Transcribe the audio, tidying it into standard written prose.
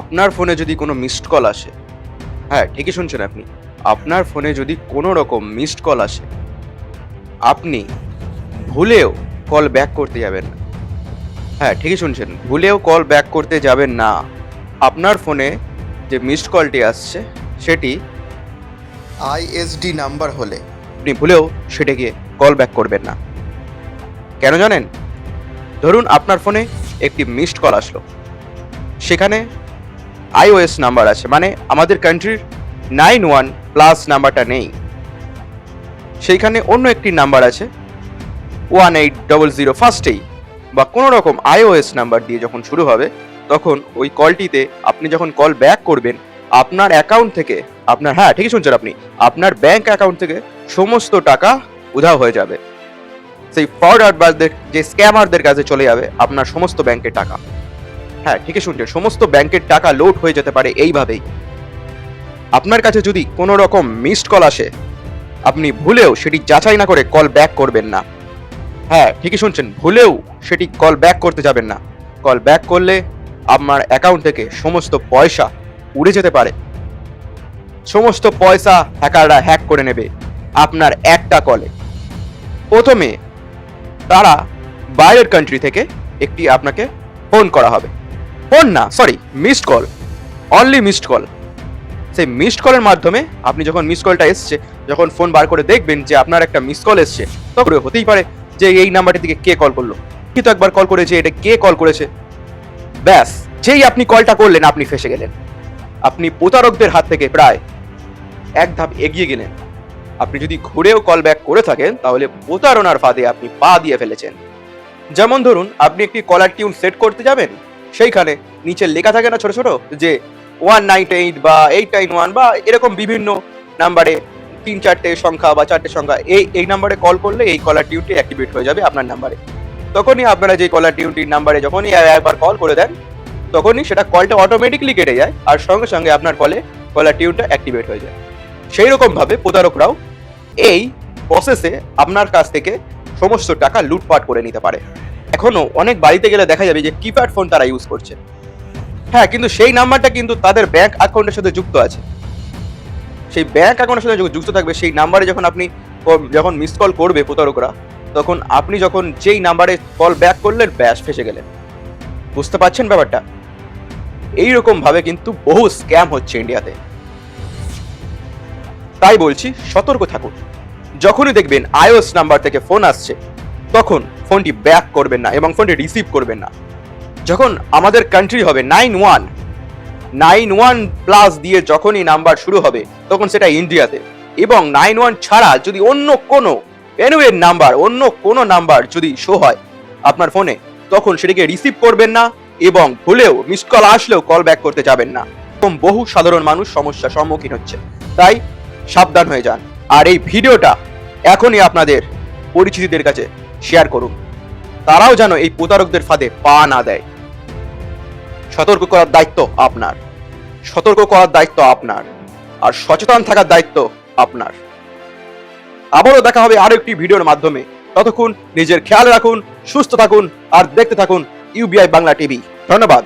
আপনার ফোনে যদি কোনো মিসড কল আসে, হ্যাঁ ঠিকই শুনছেন আপনি, আপনার ফোনে যদি কোনো রকম মিসড কল আসে, আপনি ভুলেও কল ব্যাক করতে যাবেন না। হ্যাঁ ঠিকই শুনছেন, ভুলেও কল ব্যাক করতে যাবেন না। আপনার ফোনে যে মিসড কলটি আসছে সেটি আইএসডি নাম্বার হলে আপনি ভুলেও সেটাকে কল ব্যাক করবেন না। কেন জানেন? ধরুন আপনার ফোনে একটি মিসড কল আসলো, সেখানে আইওএস নাম্বার আছে, মানে আমাদের কান্ট্রির 91+ নাম্বারটা নেই, সেইখানে অন্য একটি নাম্বার আছে 1800 ফার্স্টেই, বা কোনো রকম আইওএস নাম্বার দিয়ে যখন শুরু হবে, তখন ওই কলটিতে আপনি যখন কল ব্যাক করবেন, আপনার অ্যাকাউন্ট থেকে হ্যাঁ ঠিকই শুনছেন আপনি, আপনার ব্যাংক অ্যাকাউন্ট থেকে সমস্ত টাকা উধাও হয়ে যাবে। সেই ফ্রডারবাজদের, যে স্ক্যামারদের কাছে চলে যাবে আপনার সমস্ত ব্যাংকের টাকা। হ্যাঁ ঠিকই শুনছেন, সমস্ত ব্যাংকের টাকা লোড হয়ে যেতে পারে এইভাবেই। আপনার কাছে যদি কোনো রকম মিসড কল আসে, আপনি ভুলেও সেটি যাচাই না করে কল ব্যাক করবেন না। হ্যাঁ ঠিকই শুনছেন, ভুলেও সেটি কল ব্যাক করতে যাবেন না। কল ব্যাক করলে আপনার অ্যাকাউন্ট থেকে সমস্ত পয়সা উড়ে যেতে পারে। সমস্ত পয়সা হ্যাকাররা হ্যাক করে নেবে আপনার একটা কলে। প্রথমে তারা বাইরের কান্ট্রি থেকে একটি আপনাকে ফোন করা হবে, ফোন না sorry missed call, only missed call. সেই মিসড কলের মাধ্যমে আপনি যখন মিসড কলটা এসছে, যখন ফোন বার করে দেখবেন যে আপনার একটা মিসড কল এসছে, তখন হতেই পারে যে এই নাম্বারটি থেকে কে কল করলো, কিন্তু একবার কল করেছে, এটা কে কল করেছে। ব্যাস, যেই আপনি কলটা করলেন আপনি ফেসে গেলেন। আপনি প্রতারকদের হাত থেকে প্রায় এক ধাপ এগিয়ে গেলেন। আপনি যদি ঘুরেও কল ব্যাক করে থাকেন, তাহলে প্রতারণার ফাঁদে আপনি পা দিয়ে ফেলেছেন। যেমন ধরুন আপনি একটি কলার টিউন সেট করতে যাবেন, সেইখানে নিচে লেখা থাকে না ছোট ছোট যে 198 বা 891 বা এরকম বিভিন্ন নাম্বারে 3-4টে সংখ্যা বা 4টে সংখ্যা, এই নাম্বারে কল করলে এই কলার টিউনটি অ্যাক্টিভেট হয়ে যাবে আপনার নাম্বারে। তখনই আপনারা যে কলার টিউনটির নাম্বারে যখনই একবার কল করে দেন, তখনই সেটা কলটা অটোমেটিকলি কেটে যায়, আর সঙ্গে সঙ্গে আপনার কলে কলার টিউনটা অ্যাক্টিভেট হয়ে যায়। সেই রকম ভাবে প্রতারকরাও এই প্রসেসে আপনার কাছ থেকে সমস্ত টাকা লুটপাট করে নিতে পারে। এখনো অনেক বাড়িতে গেলে দেখা যাবে যে কিপ্যাড ফোন তারা ইউজ করছে। হ্যাঁ, কিন্তু সেই নাম্বারটা কিন্তু তাদের ব্যাংক অ্যাকাউন্টের সাথে যুক্ত আছে। সেই ব্যাংক অ্যাকাউন্টের সাথে যুক্ত থাকবে, সেই নাম্বারে যখন মিস কল করবে প্রতারকরা, তখন আপনি যখন যেই নাম্বারে কল ব্যাক করলেন, ব্যাস ফেসে গেলেন। বুঝতে পারছেন ব্যাপারটা? এইরকম ভাবে কিন্তু বহু স্ক্যাম হচ্ছে ইন্ডিয়াতে। তাই বলছি, সতর্ক থাকুন। যখনই দেখবেন আইওএস নাম্বার থেকে ফোন আসছে, তখন ফোনটি ব্যাক করবেন না এবং ফোনটি রিসিভ করবেন না। যখন আমাদের কান্ট্রি হবে 91+ দিয়ে যখনই নাম্বার শুরু হবে, তখন সেটা ইন্ডিয়াতে, এবং 91 ছাড়া যদি অন্য কোনো নাম্বার যদি শো হয় আপনার ফোনে, তখন সেটাকে রিসিভ করবেন না এবং ভুলেও মিসড কল আসলেও কল ব্যাক করতে যাবেন না। এরকম বহু সাধারণ মানুষ সমস্যার সম্মুখীন হচ্ছে, তাই সাবধান হয়ে যান। আর এই ভিডিওটা এখনই আপনাদের পরিচিতদের কাছে শেয়ার করুন, তারাও যেন এই প্রতারকদের ফাঁদে পা না দেয়। সতর্ক করার দায়িত্ব আপনার, আর সচেতন থাকার দায়িত্ব আপনার। আবারও দেখা হবে আরো একটি ভিডিওর মাধ্যমে। ততক্ষণ নিজের খেয়াল রাখুন, সুস্থ থাকুন আর দেখতে থাকুন ইউবিআই বাংলা টিভি। ধন্যবাদ।